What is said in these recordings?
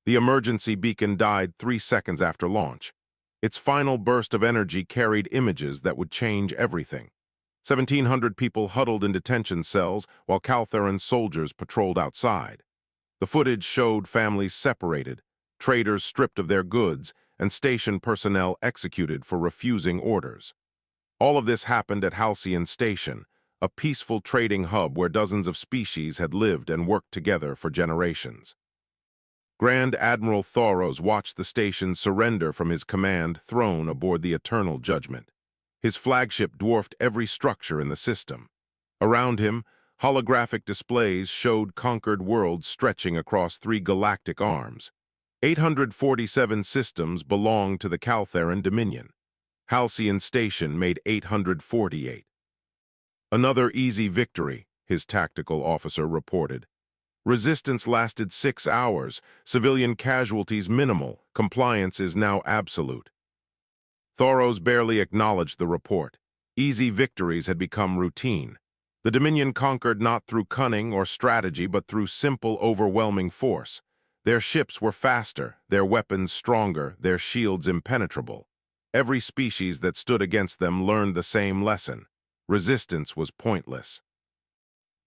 The emergency beacon died 3 seconds after launch. Its final burst of energy carried images that would change everything. 1,700 people huddled in detention cells while Caltheran soldiers patrolled outside. The footage showed families separated, traders stripped of their goods, and station personnel executed for refusing orders. All of this happened at Halcyon Station, a peaceful trading hub where dozens of species had lived and worked together for generations. Grand Admiral Thoros watched the station surrender from his command throne aboard the Eternal Judgment. His flagship dwarfed every structure in the system. Around him, holographic displays showed conquered worlds stretching across 3 galactic arms. 847 systems belonged to the Caltheran Dominion. Halcyon Station made 848. Another easy victory, his tactical officer reported. Resistance lasted 6 hours, civilian casualties minimal, compliance is now absolute. Thoros barely acknowledged the report. Easy victories had become routine. The Dominion conquered not through cunning or strategy, but through simple, overwhelming force. Their ships were faster, their weapons stronger, their shields impenetrable. Every species that stood against them learned the same lesson. Resistance was pointless.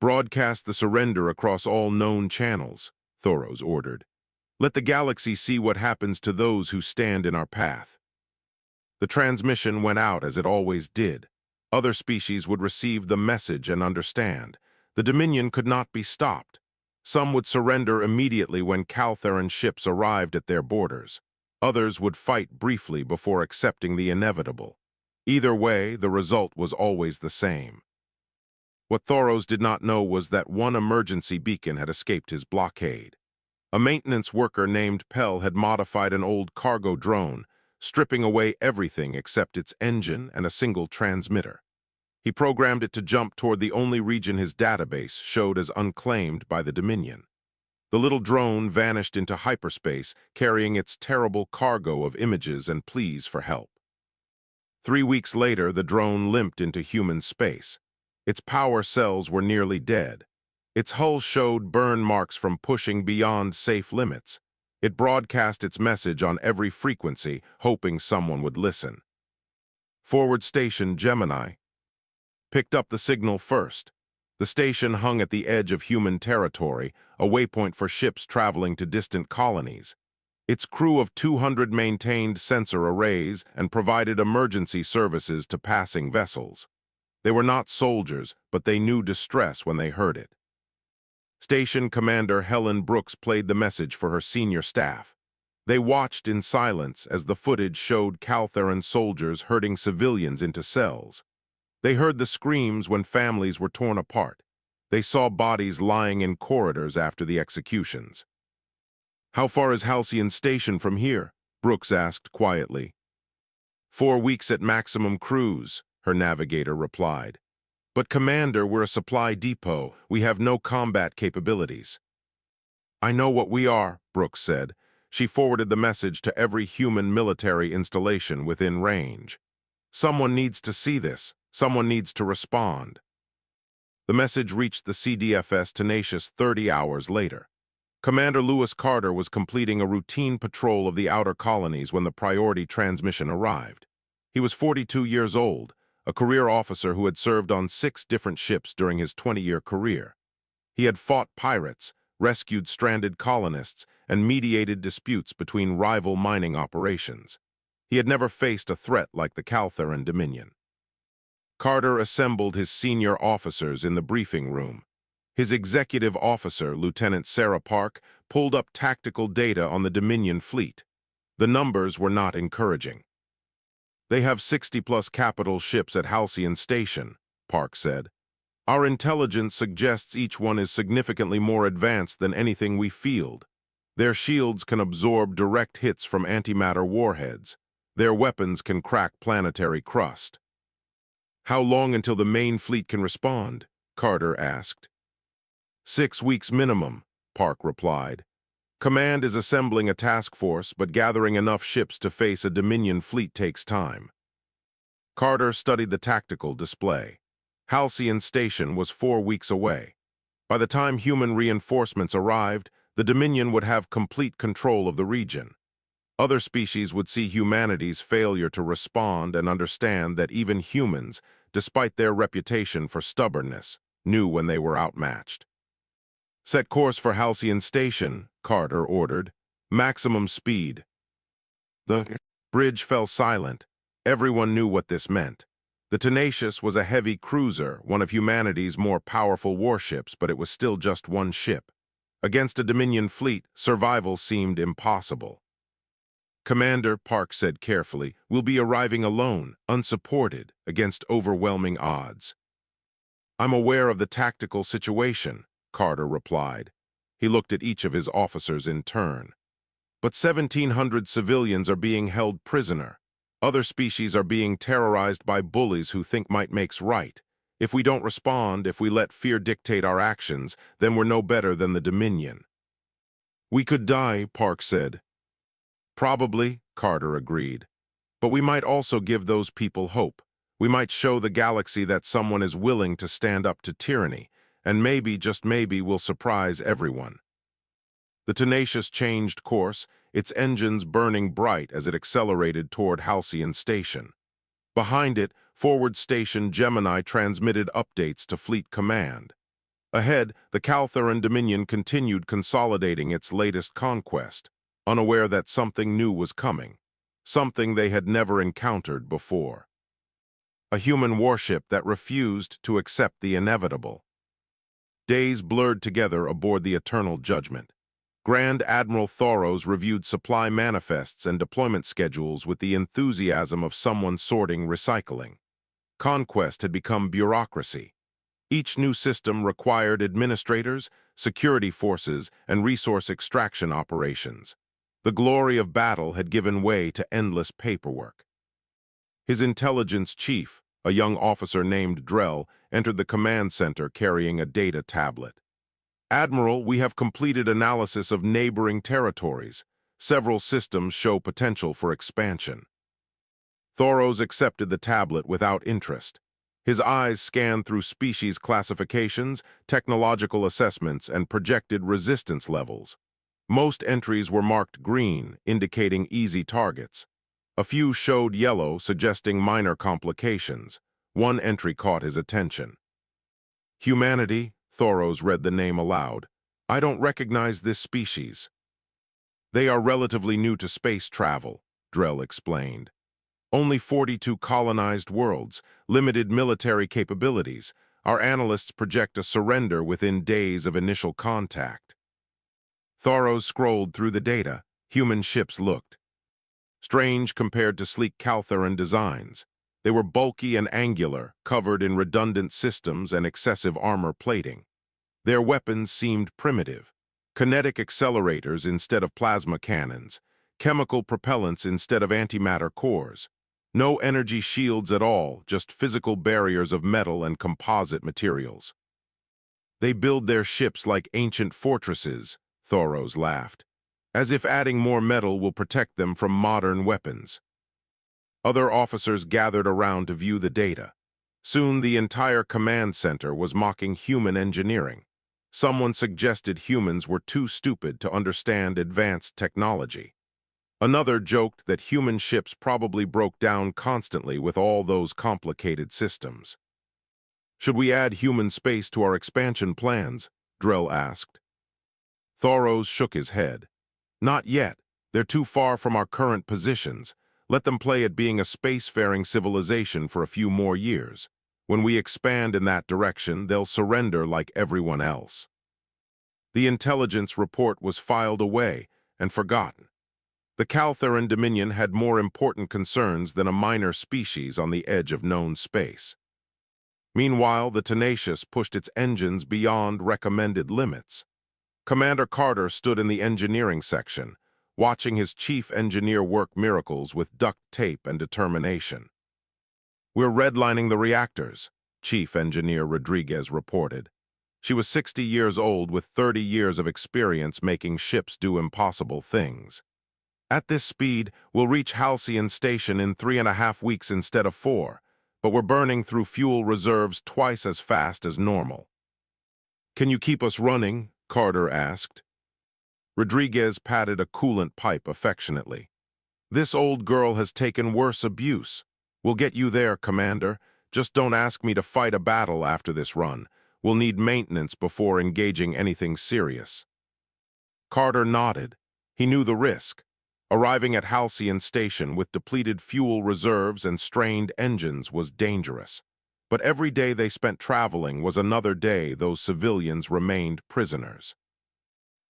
Broadcast the surrender across all known channels, Thoros ordered. Let the galaxy see what happens to those who stand in our path. The transmission went out as it always did. Other species would receive the message and understand. The Dominion could not be stopped. Some would surrender immediately when Caltheran ships arrived at their borders. Others would fight briefly before accepting the inevitable. Either way, the result was always the same. What Thoros did not know was that one emergency beacon had escaped his blockade. A maintenance worker named Pell had modified an old cargo drone, stripping away everything except its engine and a single transmitter. He programmed it to jump toward the only region his database showed as unclaimed by the Dominion. The little drone vanished into hyperspace, carrying its terrible cargo of images and pleas for help. 3 weeks later, the drone limped into human space. Its power cells were nearly dead. Its hull showed burn marks from pushing beyond safe limits. It broadcast its message on every frequency, hoping someone would listen. Forward Station Gemini picked up the signal first. The station hung at the edge of human territory, a waypoint for ships traveling to distant colonies. Its crew of 200 maintained sensor arrays and provided emergency services to passing vessels. They were not soldiers, but they knew distress when they heard it. Station Commander Helen Brooks played the message for her senior staff. They watched in silence as the footage showed Caltheran soldiers herding civilians into cells. They heard the screams when families were torn apart. They saw bodies lying in corridors after the executions. "How far is Halcyon Station from here?" Brooks asked quietly. 4 weeks at maximum cruise, her navigator replied. "But Commander, we're a supply depot. We have no combat capabilities." "I know what we are," Brooks said. She forwarded the message to every human military installation within range. "Someone needs to see this. Someone needs to respond." The message reached the CDFS Tenacious 30 hours later. Commander Lewis Carter was completing a routine patrol of the outer colonies when the priority transmission arrived. He was 42 years old, a career officer who had served on 6 different ships during his 20-year career. He had fought pirates, rescued stranded colonists, and mediated disputes between rival mining operations. He had never faced a threat like the Caltheran Dominion. Carter assembled his senior officers in the briefing room. His executive officer, Lieutenant Sarah Park, pulled up tactical data on the Dominion fleet. The numbers were not encouraging. "They have 60-plus capital ships at Halcyon Station," Park said. "Our intelligence suggests each one is significantly more advanced than anything we field. Their shields can absorb direct hits from antimatter warheads. Their weapons can crack planetary crust." "How long until the main fleet can respond?" Carter asked. 6 weeks minimum, Park replied. "Command is assembling a task force, but gathering enough ships to face a Dominion fleet takes time." Carter studied the tactical display. Halcyon Station was 4 weeks away. By the time human reinforcements arrived, The Dominion would have complete control of the region. Other species would see humanity's failure to respond and understand that even humans, despite their reputation for stubbornness, knew when they were outmatched. Set course for Halcyon Station, Carter ordered. Maximum speed. The bridge fell silent. Everyone knew what this meant. The Tenacious was a heavy cruiser, one of humanity's more powerful warships, but it was still just one ship. Against a Dominion fleet, survival seemed impossible. Commander, Park said carefully, will be arriving alone, unsupported, against overwhelming odds. I'm aware of the tactical situation, Carter replied. He looked at each of his officers in turn. But 1,700 civilians are being held prisoner. Other species are being terrorized by bullies who think might makes right. If we don't respond, if we let fear dictate our actions, then we're no better than the Dominion. We could die, Park said. Probably, Carter agreed. But we might also give those people hope. We might show the galaxy that someone is willing to stand up to tyranny, and maybe, just maybe, we'll surprise everyone. The Tenacious changed course, its engines burning bright as it accelerated toward Halcyon Station. Behind it, Forward Station Gemini transmitted updates to Fleet Command. Ahead, the Caltheran Dominion continued consolidating its latest conquest, unaware that something new was coming, something they had never encountered before. A human warship that refused to accept the inevitable. Days blurred together aboard the Eternal Judgment. Grand Admiral Thoros reviewed supply manifests and deployment schedules with the enthusiasm of someone sorting recycling. Conquest had become bureaucracy. Each new system required administrators, security forces, and resource extraction operations. The glory of battle had given way to endless paperwork. His intelligence chief, a young officer named Drell, entered the command center carrying a data tablet. Admiral, we have completed analysis of neighboring territories. Several systems show potential for expansion. Thoros accepted the tablet without interest. His eyes scanned through species classifications, technological assessments, and projected resistance levels. Most entries were marked green, indicating easy targets. A few showed yellow, suggesting minor complications. One entry caught his attention. Humanity, Thoros read the name aloud. I don't recognize this species. They are relatively new to space travel, Drell explained. Only 42 colonized worlds, limited military capabilities. Our analysts project a surrender within days of initial contact. Thoros scrolled through the data. Human ships looked strange compared to sleek Caltheran designs. They were bulky and angular, covered in redundant systems and excessive armor plating. Their weapons seemed primitive. Kinetic accelerators instead of plasma cannons, chemical propellants instead of antimatter cores. No energy shields at all, just physical barriers of metal and composite materials. They build their ships like ancient fortresses, Thoros laughed, as if adding more metal will protect them from modern weapons. Other officers gathered around to view the data. Soon the entire command center was mocking human engineering. Someone suggested humans were too stupid to understand advanced technology. Another joked that human ships probably broke down constantly with all those complicated systems. Should we add human space to our expansion plans? Drell asked. Thoros shook his head. Not yet. They're too far from our current positions. Let them play at being a spacefaring civilization for a few more years. When we expand in that direction, they'll surrender like everyone else. The intelligence report was filed away and forgotten. The Caltheran Dominion had more important concerns than a minor species on the edge of known space. Meanwhile, the Tenacious pushed its engines beyond recommended limits. Commander Carter stood in the engineering section, watching his chief engineer work miracles with duct tape and determination. We're redlining the reactors, Chief Engineer Rodriguez reported. She was 60 years old with 30 years of experience making ships do impossible things. At this speed, we'll reach Halcyon Station in 3.5 weeks instead of 4, but we're burning through fuel reserves twice as fast as normal. Can you keep us running? Carter asked. Rodriguez patted a coolant pipe affectionately. "This old girl has taken worse abuse. We'll get you there, Commander. Just don't ask me to fight a battle after this run. We'll need maintenance before engaging anything serious." Carter nodded. He knew the risk. Arriving at Halcyon Station with depleted fuel reserves and strained engines was dangerous. But every day they spent traveling was another day those civilians remained prisoners.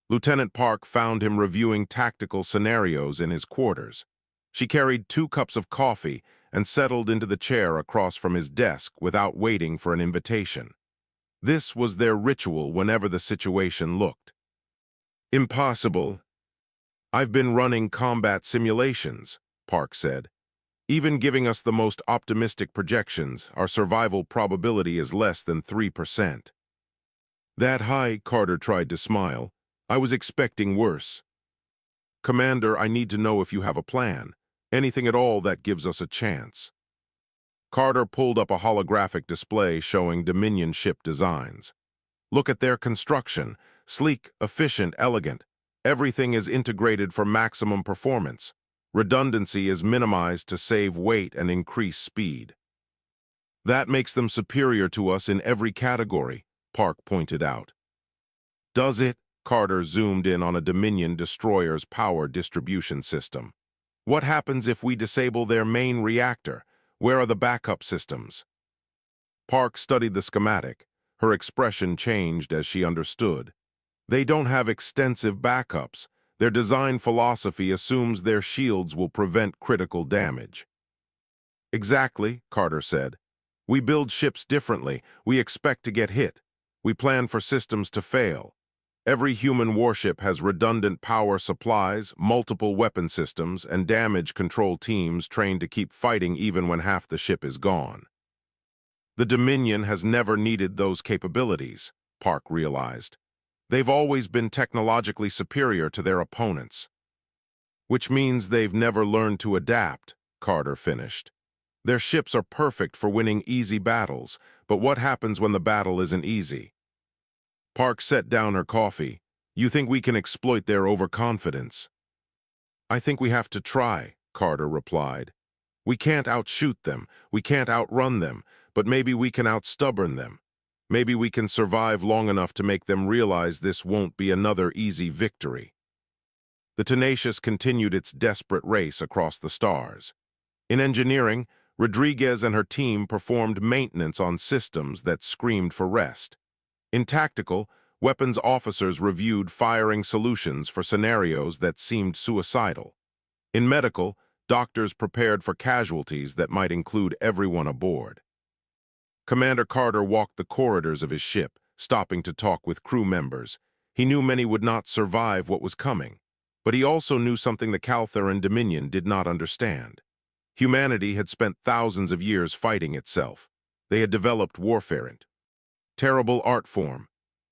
Lieutenant Park found him reviewing tactical scenarios in his quarters. She carried 2 cups of coffee and settled into the chair across from his desk without waiting for an invitation. This was their ritual whenever the situation looked impossible. "I've been running combat simulations," Park said. "Even giving us the most optimistic projections, our survival probability is less than 3%. "That high?" Carter tried to smile. "I was expecting worse." "Commander, I need to know if you have a plan. Anything at all that gives us a chance." Carter pulled up a holographic display showing Dominion ship designs. "Look at their construction. Sleek, efficient, elegant. Everything is integrated for maximum performance. Redundancy is minimized to save weight and increase speed. That makes them superior to us in every category," Park pointed out. "Does it?" Carter zoomed in on a Dominion destroyer's power distribution system. "What happens if we disable their main reactor? Where are the backup systems?" Park studied the schematic. Her expression changed as she understood. "They don't have extensive backups. Their design philosophy assumes their shields will prevent critical damage." "Exactly," Carter said. "We build ships differently. We expect to get hit. We plan for systems to fail. Every human warship has redundant power supplies, multiple weapon systems, and damage control teams trained to keep fighting even when half the ship is gone." The Dominion has never needed those capabilities, Park realized. They've always been technologically superior to their opponents. "Which means they've never learned to adapt," Carter finished. "Their ships are perfect for winning easy battles, but what happens when the battle isn't easy?" Park set down her coffee. "You think we can exploit their overconfidence?" "I think we have to try," Carter replied. "We can't outshoot them, we can't outrun them, but maybe we can outstubborn them. Maybe we can survive long enough to make them realize this won't be another easy victory." The Tenacious continued its desperate race across the stars. In engineering, Rodriguez and her team performed maintenance on systems that screamed for rest. In tactical, weapons officers reviewed firing solutions for scenarios that seemed suicidal. In medical, doctors prepared for casualties that might include everyone aboard. Commander Carter walked the corridors of his ship, stopping to talk with crew members. He knew many would not survive what was coming, but he also knew something the Caltheran Dominion did not understand. Humanity had spent thousands of years fighting itself. They had developed warfare in terrible art form.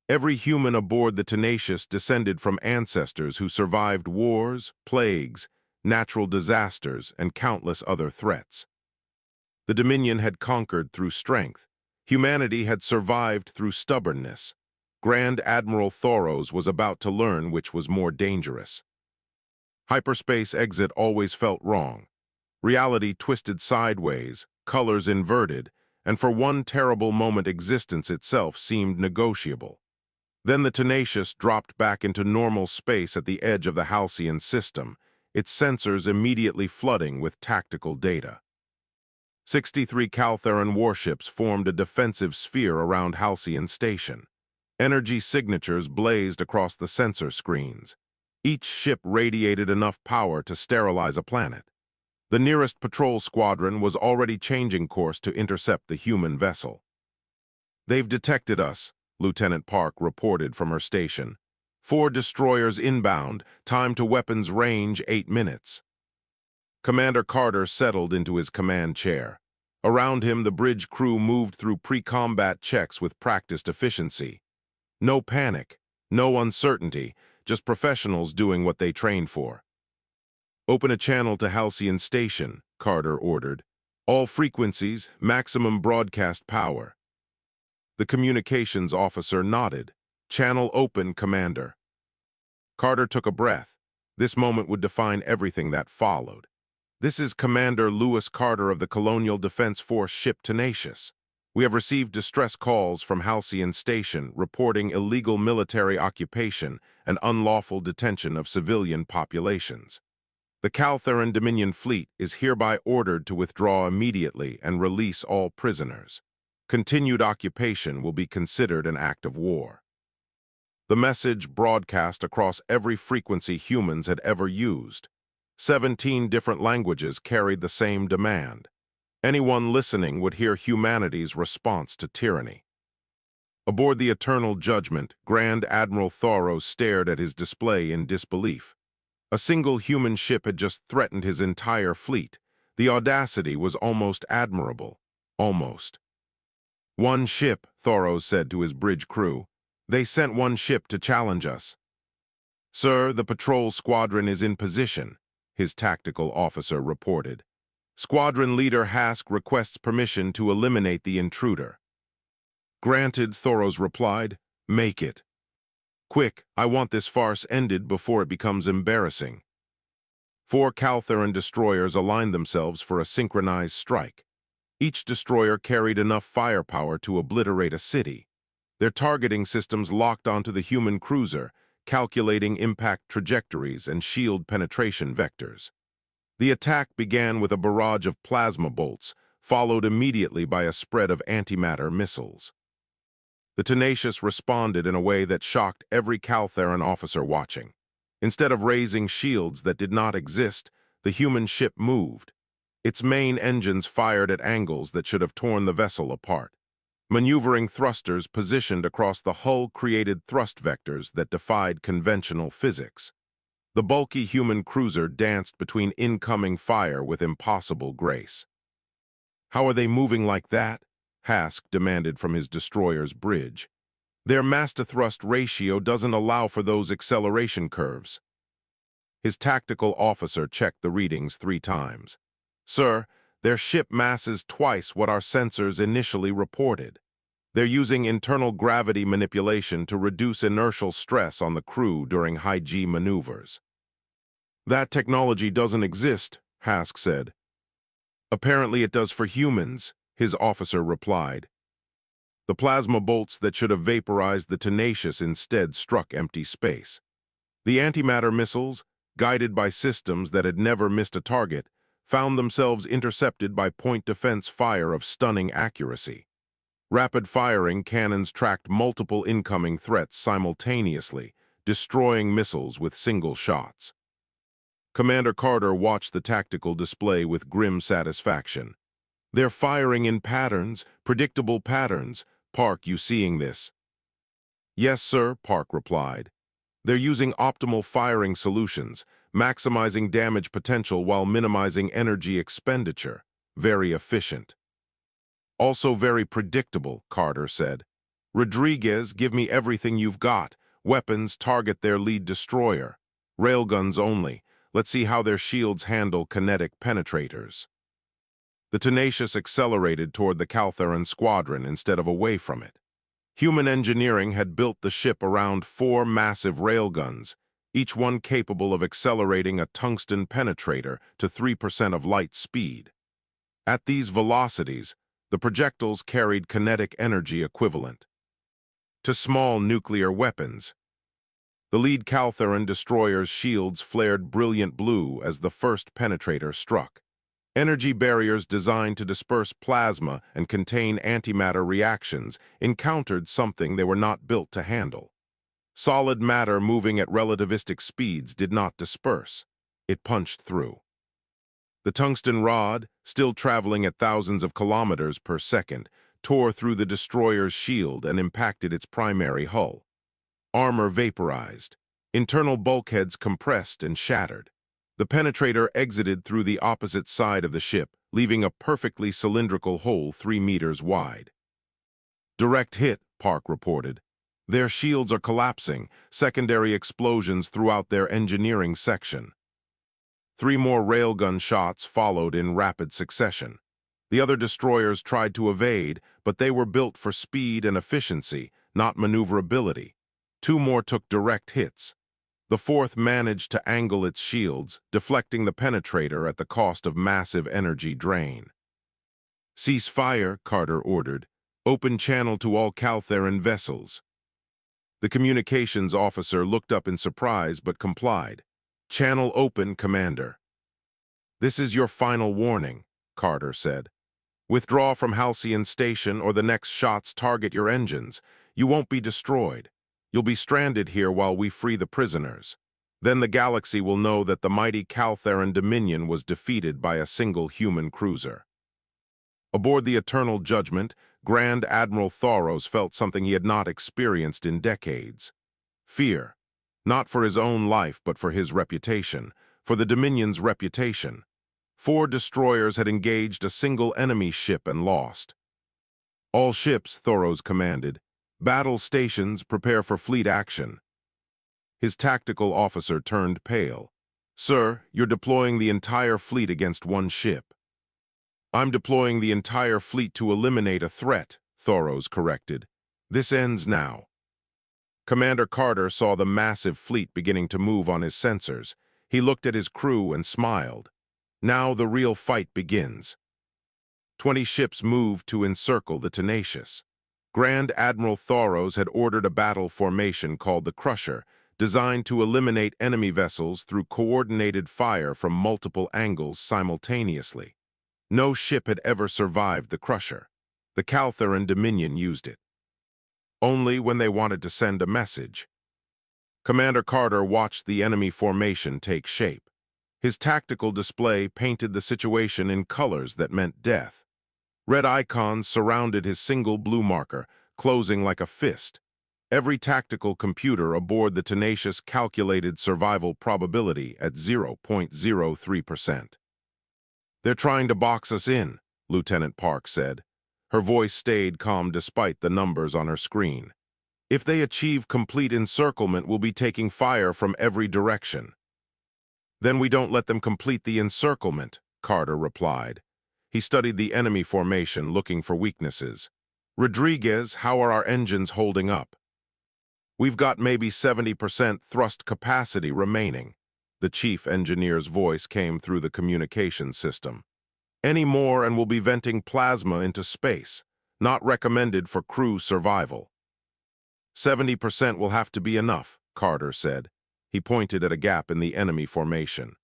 Every human aboard the Tenacious descended from ancestors who survived wars, plagues, natural disasters, and countless other threats. The Dominion had conquered through strength. Humanity had survived through stubbornness. Grand Admiral Thoros was about to learn which was more dangerous. Hyperspace exit always felt wrong. Reality twisted sideways, colors inverted, and for one terrible moment existence itself seemed negotiable. Then the Tenacious dropped back into normal space at the edge of the Halcyon system, its sensors immediately flooding with tactical data. 63 Caltheran warships formed a defensive sphere around Halcyon Station. Energy signatures blazed across the sensor screens. Each ship radiated enough power to sterilize a planet. The nearest patrol squadron was already changing course to intercept the human vessel. "They've detected us," Lieutenant Park reported from her station. 4 destroyers inbound, time to weapons range 8 minutes. Commander Carter settled into his command chair. Around him, the bridge crew moved through pre-combat checks with practiced efficiency. No panic, no uncertainty, just professionals doing what they trained for. "Open a channel to Halcyon Station," Carter ordered. "All frequencies, maximum broadcast power." The communications officer nodded. "Channel open, Commander." Carter took a breath. This moment would define everything that followed. This is Commander Lewis Carter of the Colonial Defense Force ship Tenacious. We have received distress calls from Halcyon Station reporting illegal military occupation and unlawful detention of civilian populations. The Caltheran Dominion Fleet is hereby ordered to withdraw immediately and release all prisoners. Continued occupation will be considered an act of war. The message broadcast across every frequency humans had ever used. 17 different languages carried the same demand. Anyone listening would hear humanity's response to tyranny. Aboard the Eternal Judgment, Grand Admiral Thoreau stared at his display in disbelief. A single human ship had just threatened his entire fleet. The audacity was almost admirable. Almost. "One ship," Thoreau said to his bridge crew. "They sent one ship to challenge us." "Sir, the patrol squadron is in position," his tactical officer reported. "Squadron leader Hask requests permission to eliminate the intruder." "Granted," Thoreau replied. "Make it. Quick, I want this farce ended before it becomes embarrassing." 4 Caltheran destroyers aligned themselves for a synchronized strike. Each destroyer carried enough firepower to obliterate a city. Their targeting systems locked onto the human cruiser, calculating impact trajectories and shield penetration vectors. The attack began with a barrage of plasma bolts, followed immediately by a spread of antimatter missiles. The Tenacious responded in a way that shocked every Caltheran officer watching. Instead of raising shields that did not exist, the human ship moved. Its main engines fired at angles that should have torn the vessel apart. Maneuvering thrusters positioned across the hull created thrust vectors that defied conventional physics. The bulky human cruiser danced between incoming fire with impossible grace. "How are they moving like that?" Hask demanded from his destroyer's bridge. "Their mass-to-thrust ratio doesn't allow for those acceleration curves." His tactical officer checked the readings 3 times. "Sir, their ship masses twice what our sensors initially reported. They're using internal gravity manipulation to reduce inertial stress on the crew during high-G maneuvers." "That technology doesn't exist," Hask said. "Apparently it does for humans," his officer replied. The plasma bolts that should have vaporized the Tenacious instead struck empty space. The antimatter missiles, guided by systems that had never missed a target, found themselves intercepted by point defense fire of stunning accuracy. Rapid-firing cannons tracked multiple incoming threats simultaneously, destroying missiles with single shots. Commander Carter watched the tactical display with grim satisfaction. "They're firing in patterns, predictable patterns. Park, you seeing this?" "Yes, sir," Park replied. "They're using optimal firing solutions, maximizing damage potential while minimizing energy expenditure. Very efficient." "Also very predictable," Carter said. "Rodriguez, give me everything you've got. Weapons target their lead destroyer. Railguns only. Let's see how their shields handle kinetic penetrators." The Tenacious accelerated toward the Caltheran squadron instead of away from it. Human engineering had built the ship around 4 massive railguns, each one capable of accelerating a tungsten penetrator to 3% of light speed. At these velocities, the projectiles carried kinetic energy equivalent to small nuclear weapons. The lead Caltheran destroyer's shields flared brilliant blue as the first penetrator struck. Energy barriers designed to disperse plasma and contain antimatter reactions encountered something they were not built to handle. Solid matter moving at relativistic speeds did not disperse. It punched through. The tungsten rod, still traveling at thousands of kilometers per second, tore through the destroyer's shield and impacted its primary hull. Armor vaporized. Internal bulkheads compressed and shattered. The penetrator exited through the opposite side of the ship, leaving a perfectly cylindrical hole 3 meters wide. "Direct hit," Park reported. "Their shields are collapsing, secondary explosions throughout their engineering section." 3 more railgun shots followed in rapid succession. The other destroyers tried to evade, but they were built for speed and efficiency, not maneuverability. 2 more took direct hits. The fourth managed to angle its shields, deflecting the penetrator at the cost of massive energy drain. "Cease fire," Carter ordered. "Open channel to all Caltheran vessels." The communications officer looked up in surprise but complied. "Channel open, Commander." "This is your final warning," Carter said. "Withdraw from Halcyon Station or the next shots target your engines. You won't be destroyed. You'll be stranded here while we free the prisoners. Then the galaxy will know that the mighty Caltheran Dominion was defeated by a single human cruiser." Aboard the Eternal Judgment, Grand Admiral Thoros felt something he had not experienced in decades. Fear. Not for his own life, but for his reputation, for the Dominion's reputation. 4 destroyers had engaged a single enemy ship and lost. "All ships," Thoros commanded. "Battle stations, prepare for fleet action." His tactical officer turned pale. "Sir, you're deploying the entire fleet against one ship." "I'm deploying the entire fleet to eliminate a threat," Thoros corrected. "This ends now." Commander Carter saw the massive fleet beginning to move on his sensors. He looked at his crew and smiled. Now the real fight begins. 20 ships moved to encircle the Tenacious. Grand Admiral Thoros had ordered a battle formation called the Crusher, designed to eliminate enemy vessels through coordinated fire from multiple angles simultaneously. No ship had ever survived the Crusher. The Caltheran Dominion used it only when they wanted to send a message. Commander Carter watched the enemy formation take shape. His tactical display painted the situation in colors that meant death. Red icons surrounded his single blue marker, closing like a fist. Every tactical computer aboard the Tenacious calculated survival probability at 0.03%. "They're trying to box us in," Lieutenant Park said. Her voice stayed calm despite the numbers on her screen. "If they achieve complete encirclement, we'll be taking fire from every direction." "Then we don't let them complete the encirclement," Carter replied. He studied the enemy formation, looking for weaknesses. "Rodriguez, how are our engines holding up?" "We've got maybe 70% thrust capacity remaining." The chief engineer's voice came through the communication system. "Any more and we'll be venting plasma into space. Not recommended for crew survival." 70% will have to be enough," Carter said. He pointed at a gap in the enemy formation.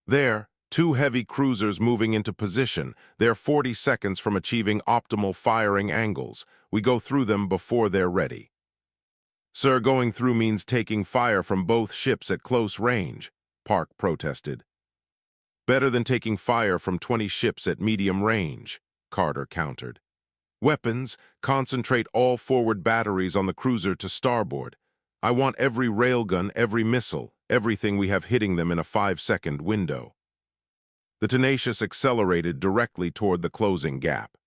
"There, 2 heavy cruisers moving into position. They're 40 seconds from achieving optimal firing angles. We go through them before they're ready." "Sir, going through means taking fire from both ships at close range," Park protested. "Better than taking fire from 20 ships at medium range," Carter countered. "Weapons, concentrate all forward batteries on the cruiser to starboard. I want every railgun, every missile, everything we have hitting them in a 5-second window." The Tenacious accelerated directly toward the closing gap.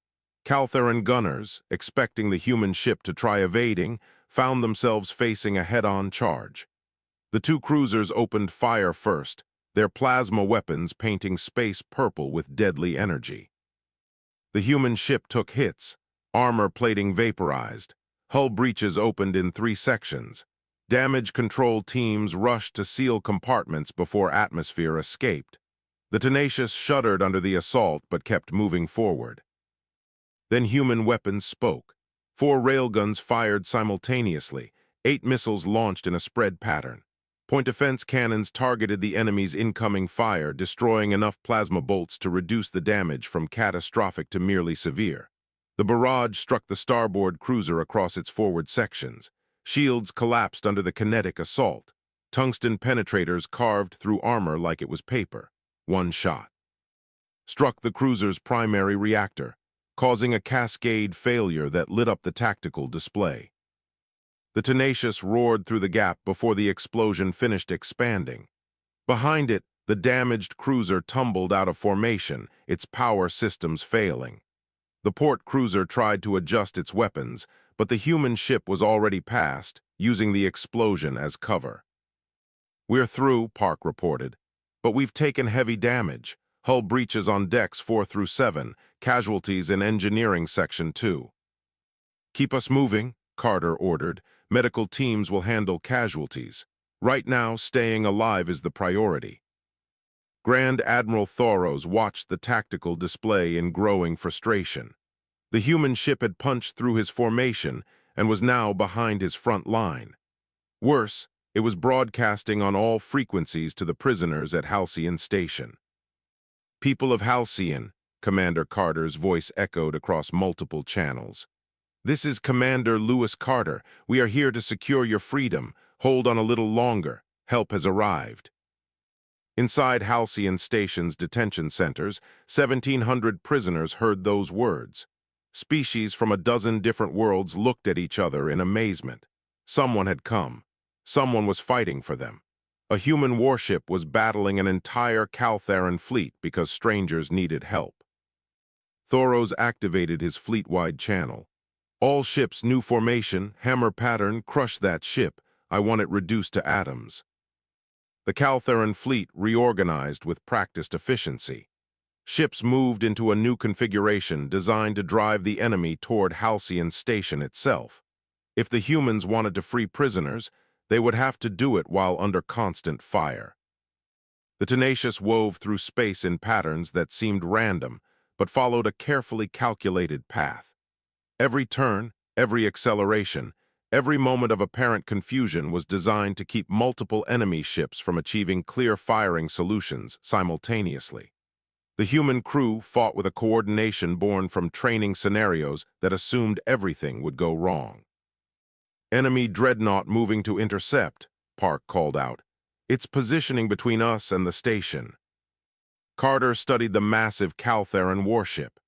Caltheran gunners, expecting the human ship to try evading, found themselves facing a head-on charge. The 2 cruisers opened fire first, their plasma weapons painting space purple with deadly energy. The human ship took hits, armor plating vaporized, hull breaches opened in 3 sections. Damage control teams rushed to seal compartments before atmosphere escaped. The Tenacious shuddered under the assault but kept moving forward. Then human weapons spoke. 4 railguns fired simultaneously, 8 missiles launched in a spread pattern. Point defense cannons targeted the enemy's incoming fire, destroying enough plasma bolts to reduce the damage from catastrophic to merely severe. The barrage struck the starboard cruiser across its forward sections. Shields collapsed under the kinetic assault. Tungsten penetrators carved through armor like it was paper. One shot struck the cruiser's primary reactor, causing a cascade failure that lit up the tactical display. The Tenacious roared through the gap before the explosion finished expanding. Behind it, the damaged cruiser tumbled out of formation, its power systems failing. The port cruiser tried to adjust its weapons, but the human ship was already past, using the explosion as cover. "We're through," Park reported, "but we've taken heavy damage. Hull breaches on decks 4 through 7, casualties in engineering section 2. "Keep us moving," Carter ordered. "Medical teams will handle casualties." Right now, staying alive is the priority. Grand Admiral Thoros watched the tactical display in growing frustration. The human ship had punched through his formation and was now behind his front line. Worse, it was broadcasting on all frequencies to the prisoners at Halcyon Station. "People of Halcyon," Commander Carter's voice echoed across multiple channels. "This is Commander Lewis Carter. We are here to secure your freedom. Hold on a little longer. Help has arrived." Inside Halcyon Station's detention centers, 1,700 prisoners heard those words. Species from a dozen different worlds looked at each other in amazement. Someone had come. Someone was fighting for them. A human warship was battling an entire Caltheran fleet because strangers needed help. Thoros activated his fleet-wide channel. "All ships, new formation, hammer pattern, crush that ship. I want it reduced to atoms." The Caltheran fleet reorganized with practiced efficiency. Ships moved into a new configuration designed to drive the enemy toward Halcyon Station itself. If the humans wanted to free prisoners, they would have to do it while under constant fire. The Tenacious wove through space in patterns that seemed random, but followed a carefully calculated path. Every turn, every acceleration, every moment of apparent confusion was designed to keep multiple enemy ships from achieving clear firing solutions simultaneously. The human crew fought with a coordination born from training scenarios that assumed everything would go wrong. "Enemy dreadnought moving to intercept," Park called out. "It's positioning between us and the station." Carter studied the massive Caltheran warship.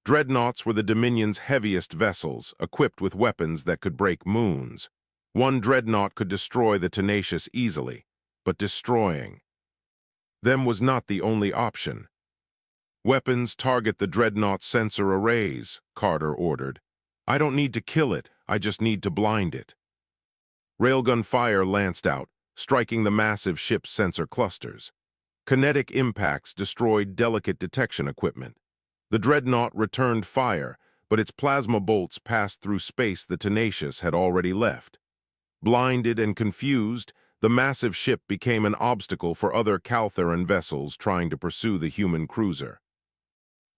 Dreadnoughts were the Dominion's heaviest vessels, equipped with weapons that could break moons. One dreadnought could destroy the Tenacious easily, but destroying them was not the only option. "Weapons target the dreadnought's sensor arrays," Carter ordered. "I don't need to kill it, I just need to blind it." Railgun fire lanced out, striking the massive ship's sensor clusters. Kinetic impacts destroyed delicate detection equipment. The dreadnought returned fire, but its plasma bolts passed through space the Tenacious had already left. Blinded and confused, the massive ship became an obstacle for other Caltheran vessels trying to pursue the human cruiser.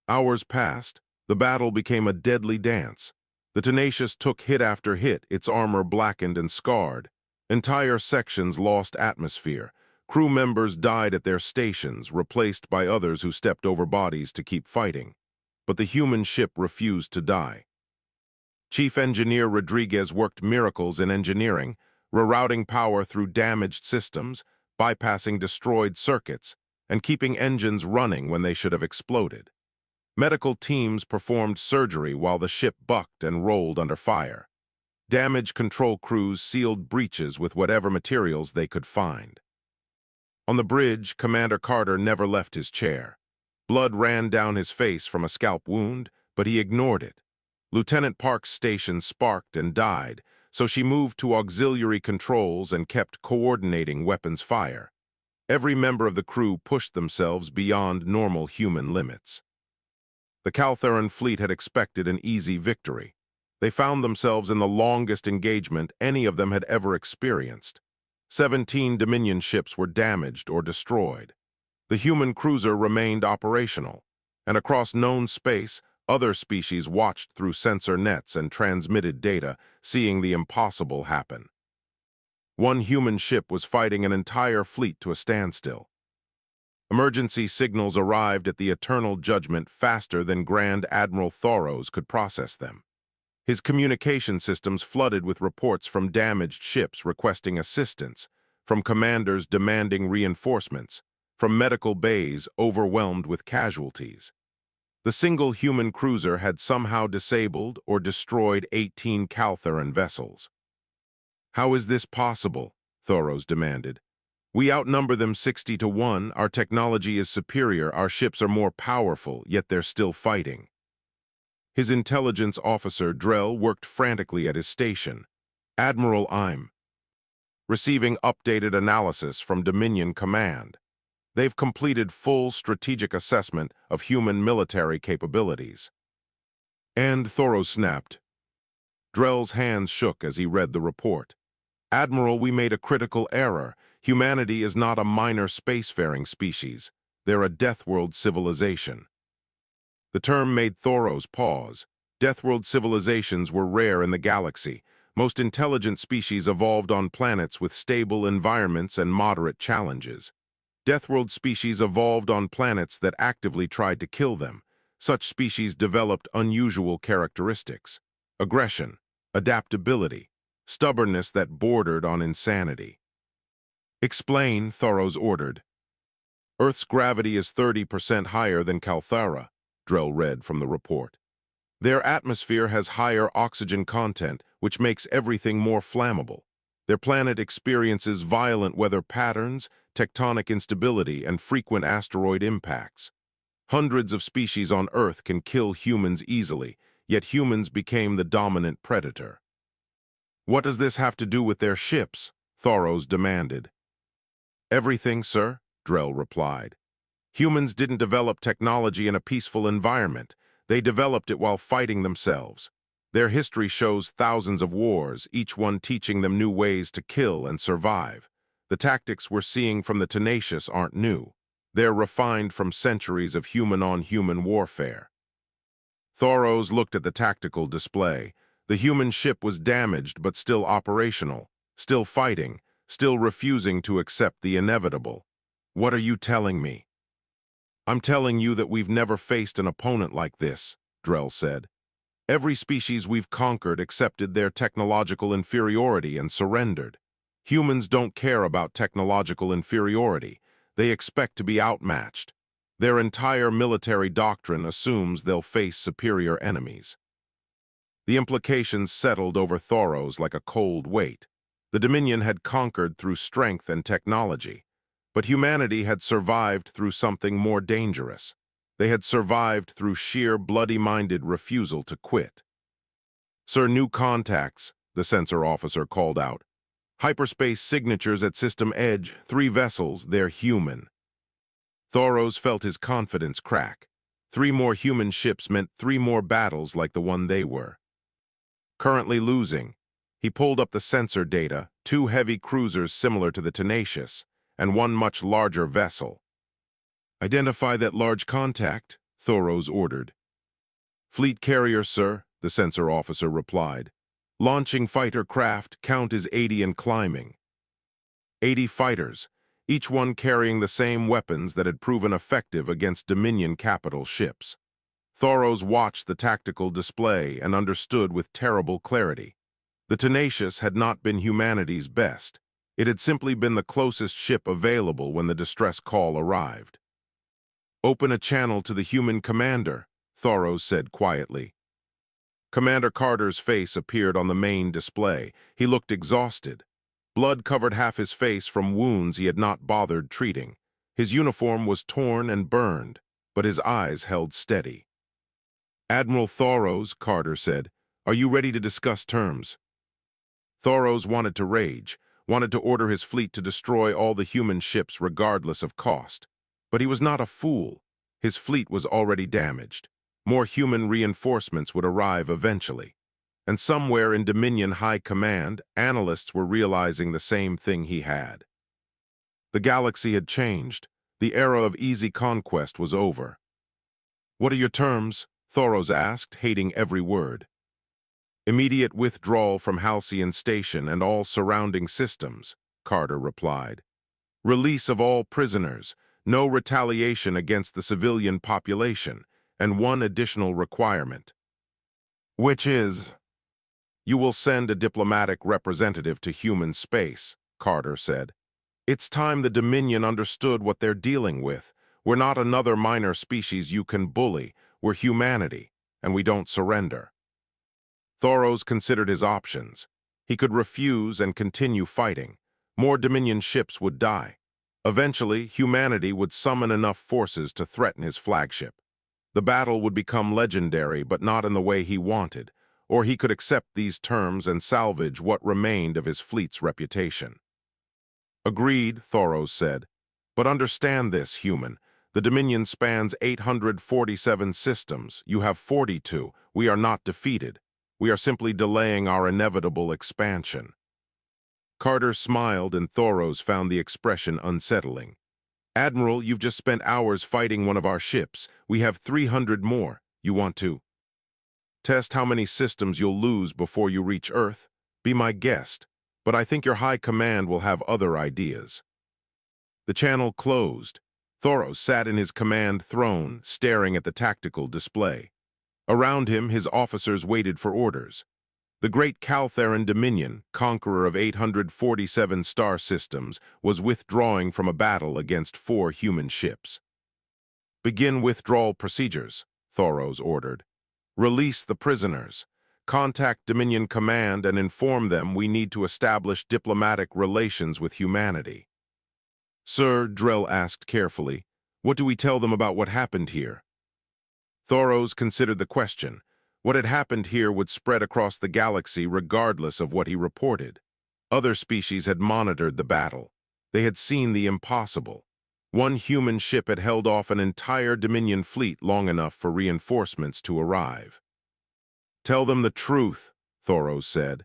Hours passed. The battle became a deadly dance. The Tenacious took hit after hit, its armor blackened and scarred. Entire sections lost atmosphere. Crew members died at their stations, replaced by others who stepped over bodies to keep fighting. But the human ship refused to die. Chief Engineer Rodriguez worked miracles in engineering, rerouting power through damaged systems, bypassing destroyed circuits, and keeping engines running when they should have exploded. Medical teams performed surgery while the ship bucked and rolled under fire. Damage control crews sealed breaches with whatever materials they could find. On the bridge, Commander Carter never left his chair. Blood ran down his face from a scalp wound, but he ignored it. Lieutenant Park's station sparked and died, so she moved to auxiliary controls and kept coordinating weapons fire. Every member of the crew pushed themselves beyond normal human limits. The Caltheran fleet had expected an easy victory. They found themselves in the longest engagement any of them had ever experienced. 17 Dominion ships were damaged or destroyed. The human cruiser remained operational, and across known space, other species watched through sensor nets and transmitted data, seeing the impossible happen. One human ship was fighting an entire fleet to a standstill. Emergency signals arrived at the Eternal Judgment faster than Grand Admiral Thoros could process them. His communication systems flooded with reports from damaged ships requesting assistance, from commanders demanding reinforcements, from medical bays overwhelmed with casualties. The single human cruiser had somehow disabled or destroyed 18 Caltheran vessels. "How is this possible?" Thoros demanded. "We outnumber them 60-1, our technology is superior, our ships are more powerful, yet they're still fighting." His intelligence officer, Drell, worked frantically at his station. "Admiral, I'm receiving updated analysis from Dominion Command. They've completed full strategic assessment of human military capabilities." And Thoros snapped. Drell's hands shook as he read the report. "Admiral, we made a critical error. Humanity is not a minor spacefaring species. They're a Deathworld civilization. The term made Thoros pause. Deathworld civilizations were rare in the galaxy. Most intelligent species evolved on planets with stable environments and moderate challenges. Deathworld species evolved on planets that actively tried to kill them. Such species developed unusual characteristics: aggression, adaptability, stubbornness that bordered on insanity. Explain, Thoros ordered. Earth's gravity is 30% higher than Calthara, Drell read from the report. Their atmosphere has higher oxygen content, which makes everything more flammable. Their planet experiences violent weather patterns, tectonic instability, and frequent asteroid impacts. Hundreds of species on Earth can kill humans easily, yet humans became the dominant predator. What does this have to do with their ships? Thoros demanded. Everything, sir, Drell replied. Humans didn't develop technology in a peaceful environment. They developed it while fighting themselves. Their history shows thousands of wars, each one teaching them new ways to kill and survive. The tactics we're seeing from the Tenacious aren't new. They're refined from centuries of human-on-human warfare. Thoros looked at the tactical display. The human ship was damaged but still operational, still fighting, still refusing to accept the inevitable. What are you telling me? I'm telling you that we've never faced an opponent like this, Drell said. Every species we've conquered accepted their technological inferiority and surrendered. Humans don't care about technological inferiority. They expect to be outmatched. Their entire military doctrine assumes they'll face superior enemies. The implications settled over Thoros like a cold weight. The Dominion had conquered through strength and technology. But humanity had survived through something more dangerous. They had survived through sheer bloody-minded refusal to quit. Sir, new contacts, the sensor officer called out. Hyperspace signatures at system edge, 3 vessels, they're human. Thoros felt his confidence crack. 3 more human ships meant 3 more battles like the one they were. Currently losing. He pulled up the sensor data, 2 heavy cruisers similar to the Tenacious, and 1 much larger vessel. Identify that large contact, Thoros ordered. Fleet carrier, sir, the sensor officer replied. Launching fighter craft, count is 80 and climbing. 80 fighters, each one carrying the same weapons that had proven effective against Dominion capital ships. Thoros watched the tactical display and understood with terrible clarity. The Tenacious had not been humanity's best. It had simply been the closest ship available when the distress call arrived. Open a channel to the human commander, Thoros said quietly. Commander Carter's face appeared on the main display. He looked exhausted. Blood covered half his face from wounds he had not bothered treating. His uniform was torn and burned, but his eyes held steady. Admiral Thoros, Carter said, are you ready to discuss terms? Thoros wanted to rage, wanted to order his fleet to destroy all the human ships regardless of cost. But he was not a fool. His fleet was already damaged. More human reinforcements would arrive eventually. And somewhere in Dominion High Command, analysts were realizing the same thing he had. The galaxy had changed. The era of easy conquest was over. What are your terms? Thoros asked, hating every word. Immediate withdrawal from Halcyon Station and all surrounding systems, Carter replied. Release of all prisoners, no retaliation against the civilian population, and 1 additional requirement. Which is? You will send a diplomatic representative to human space, Carter said. It's time the Dominion understood what they're dealing with. We're not another minor species you can bully. We're humanity, and we don't surrender. Thoros considered his options. He could refuse and continue fighting. More Dominion ships would die. Eventually, humanity would summon enough forces to threaten his flagship. The battle would become legendary, but not in the way he wanted, or he could accept these terms and salvage what remained of his fleet's reputation. Agreed, Thoros said. But understand this, human. The Dominion spans 847 systems. You have 42. We are not defeated. We are simply delaying our inevitable expansion. Carter smiled and Thoros found the expression unsettling. Admiral, you've just spent hours fighting one of our ships. We have 300 more. You want to test how many systems you'll lose before you reach Earth? Be my guest, but I think your high command will have other ideas. The channel closed. Thoros sat in his command throne, staring at the tactical display. Around him, his officers waited for orders. The great Caltheran Dominion, conqueror of 847 star systems, was withdrawing from a battle against 4 human ships. Begin withdrawal procedures, Thoros ordered. Release the prisoners. Contact Dominion Command and inform them we need to establish diplomatic relations with humanity. Sir, Drell asked carefully, what do we tell them about what happened here? Thoros considered the question. What had happened here would spread across the galaxy regardless of what he reported. Other species had monitored the battle. They had seen the impossible. One human ship had held off an entire Dominion fleet long enough for reinforcements to arrive. Tell them the truth, Thoros said.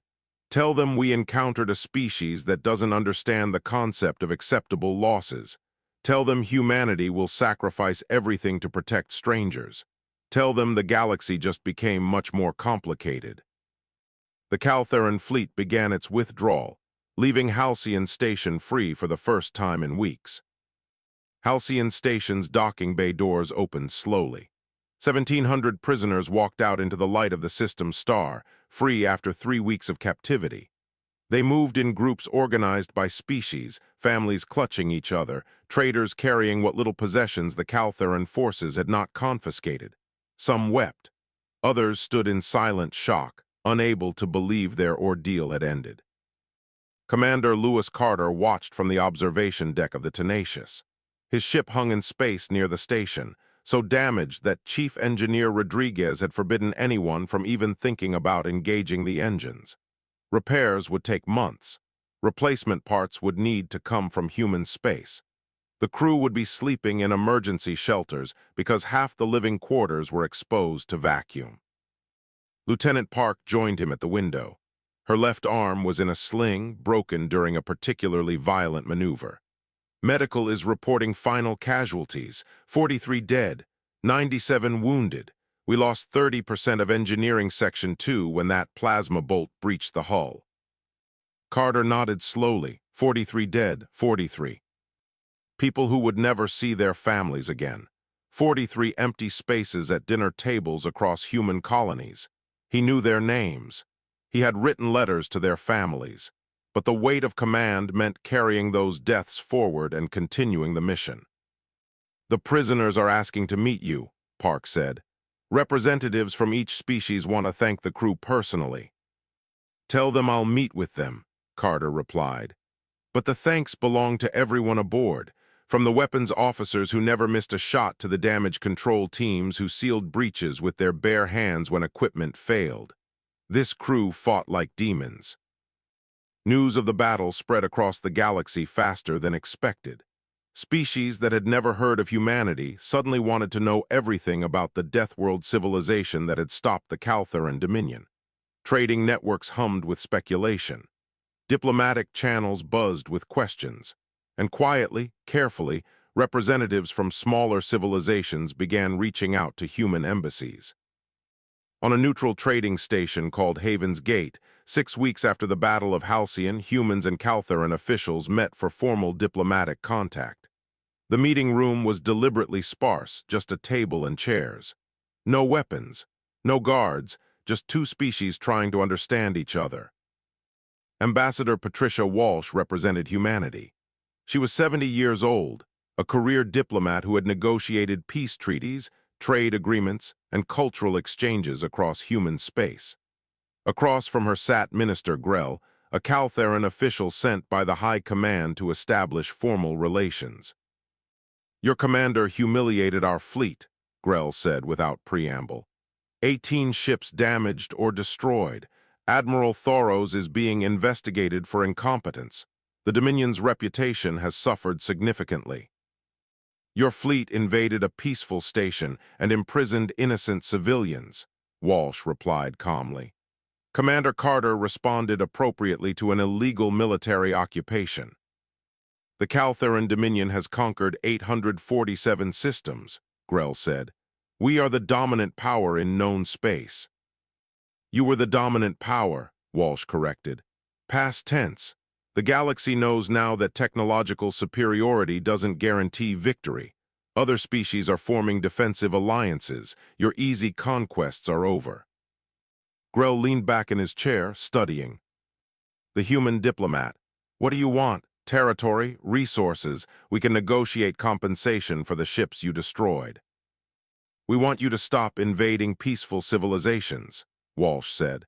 Tell them we encountered a species that doesn't understand the concept of acceptable losses. Tell them humanity will sacrifice everything to protect strangers. Tell them the galaxy just became much more complicated. The Caltheran fleet began its withdrawal, leaving Halcyon Station free for the first time in weeks. Halcyon Station's docking bay doors opened slowly. 1,700 prisoners walked out into the light of the system's star, free after 3 weeks of captivity. They moved in groups organized by species, families clutching each other, traders carrying what little possessions the Caltheran forces had not confiscated. Some wept. Others stood in silent shock, unable to believe their ordeal had ended. Commander Lewis Carter watched from the observation deck of the Tenacious. His ship hung in space near the station, so damaged that Chief Engineer Rodriguez had forbidden anyone from even thinking about engaging the engines. Repairs would take months. Replacement parts would need to come from human space. The crew would be sleeping in emergency shelters because half the living quarters were exposed to vacuum. Lieutenant Park joined him at the window. Her left arm was in a sling, broken during a particularly violent maneuver. Medical is reporting final casualties, 43 dead, 97 wounded. We lost 30% of Engineering Section 2 when that plasma bolt breached the hull. Carter nodded slowly, 43 dead, 43. People who would never see their families again. 43 empty spaces at dinner tables across human colonies. He knew their names. He had written letters to their families. But the weight of command meant carrying those deaths forward and continuing the mission. The prisoners are asking to meet you, Park said. Representatives from each species want to thank the crew personally. Tell them I'll meet with them, Carter replied. But the thanks belong to everyone aboard, from the weapons officers who never missed a shot to the damage control teams who sealed breaches with their bare hands when equipment failed. This crew fought like demons. News of the battle spread across the galaxy faster than expected. Species that had never heard of humanity suddenly wanted to know everything about the Deathworld civilization that had stopped the Caltheran Dominion. Trading networks hummed with speculation. Diplomatic channels buzzed with questions. And quietly, carefully, representatives from smaller civilizations began reaching out to human embassies. On a neutral trading station called Haven's Gate, 6 weeks after the Battle of Halcyon, humans and Caltheran officials met for formal diplomatic contact. The meeting room was deliberately sparse, just a table and chairs. No weapons, no guards, just 2 species trying to understand each other. Ambassador Patricia Walsh represented humanity. She was 70 years old, a career diplomat who had negotiated peace treaties, trade agreements, and cultural exchanges across human space. Across from her sat Minister Grell, a Caltheran official sent by the High Command to establish formal relations. Your commander humiliated our fleet, Grell said without preamble. 18 ships damaged or destroyed. Admiral Thoros is being investigated for incompetence. The Dominion's reputation has suffered significantly. Your fleet invaded a peaceful station and imprisoned innocent civilians, Walsh replied calmly. Commander Carter responded appropriately to an illegal military occupation. The Caltheran Dominion has conquered 847 systems, Grell said. We are the dominant power in known space. You were the dominant power, Walsh corrected. Past tense. The galaxy knows now that technological superiority doesn't guarantee victory. Other species are forming defensive alliances. Your easy conquests are over. Grell leaned back in his chair, studying. The human diplomat. What do you want? Territory? Resources? We can negotiate compensation for the ships you destroyed. We want you to stop invading peaceful civilizations, Walsh said.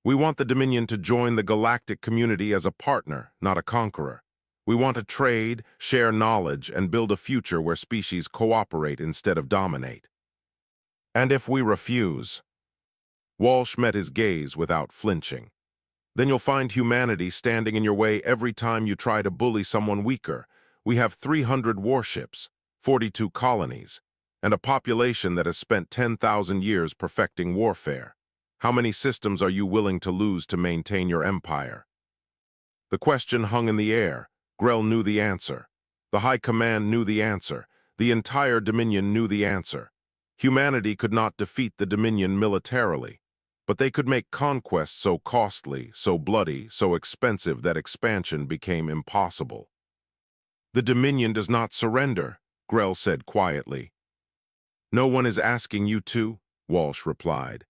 We want the Dominion to join the galactic community as a partner, not a conqueror. We want to trade, share knowledge, and build a future where species cooperate instead of dominate. And if we refuse? Walsh met his gaze without flinching. Then you'll find humanity standing in your way every time you try to bully someone weaker. We have 300 warships, 42 colonies, and a population that has spent 10,000 years perfecting warfare. How many systems are you willing to lose to maintain your empire? The question hung in the air. Grell knew the answer. The High Command knew the answer. The entire Dominion knew the answer. Humanity could not defeat the Dominion militarily, but they could make conquest so costly, so bloody, so expensive that expansion became impossible. The Dominion does not surrender, Grell said quietly. No one is asking you to, Walsh replied.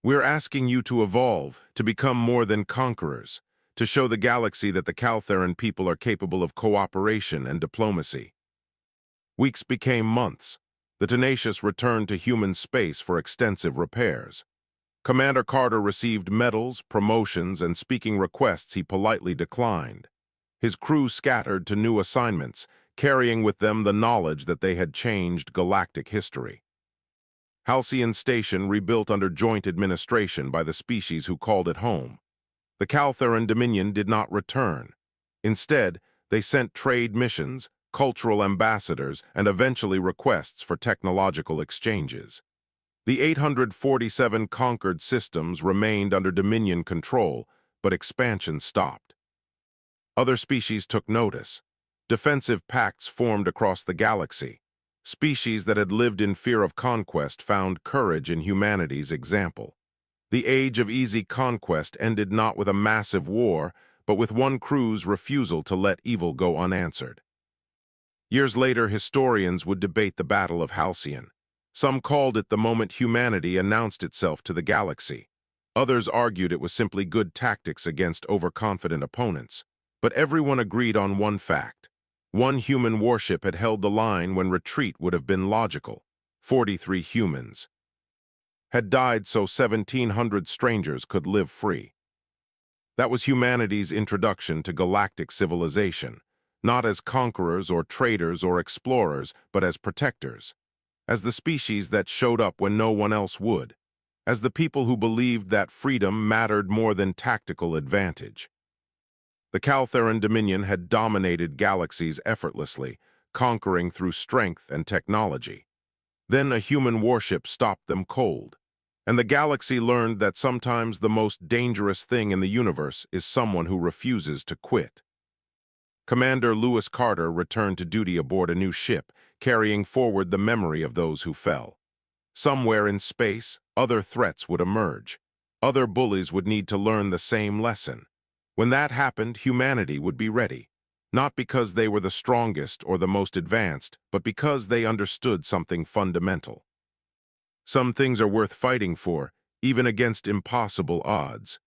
We're asking you to evolve, to become more than conquerors, to show the galaxy that the Caltheran people are capable of cooperation and diplomacy. Weeks became months. The Tenacious returned to human space for extensive repairs. Commander Carter received medals, promotions, and speaking requests he politely declined. His crew scattered to new assignments, carrying with them the knowledge that they had changed galactic history. Halcyon Station rebuilt under joint administration by the species who called it home. The Caltheran Dominion did not return. Instead, they sent trade missions, cultural ambassadors, and eventually requests for technological exchanges. The 847 conquered systems remained under Dominion control, but expansion stopped. Other species took notice. Defensive pacts formed across the galaxy. Species that had lived in fear of conquest found courage in humanity's example. The age of easy conquest ended not with a massive war, but with one crew's refusal to let evil go unanswered. Years later, historians would debate the Battle of Halcyon. Some called it the moment humanity announced itself to the galaxy. Others argued it was simply good tactics against overconfident opponents. But everyone agreed on one fact. One human warship had held the line when retreat would have been logical. 43 humans had died so 1,700 strangers could live free. That was humanity's introduction to galactic civilization, not as conquerors or traders or explorers, but as protectors, as the species that showed up when no one else would, as the people who believed that freedom mattered more than tactical advantage. The Caltheran Dominion had dominated galaxies effortlessly, conquering through strength and technology. Then a human warship stopped them cold, and the galaxy learned that sometimes the most dangerous thing in the universe is someone who refuses to quit. Commander Lewis Carter returned to duty aboard a new ship, carrying forward the memory of those who fell. Somewhere in space, other threats would emerge. Other bullies would need to learn the same lesson. When that happened, humanity would be ready, not because they were the strongest or the most advanced, but because they understood something fundamental. Some things are worth fighting for, even against impossible odds.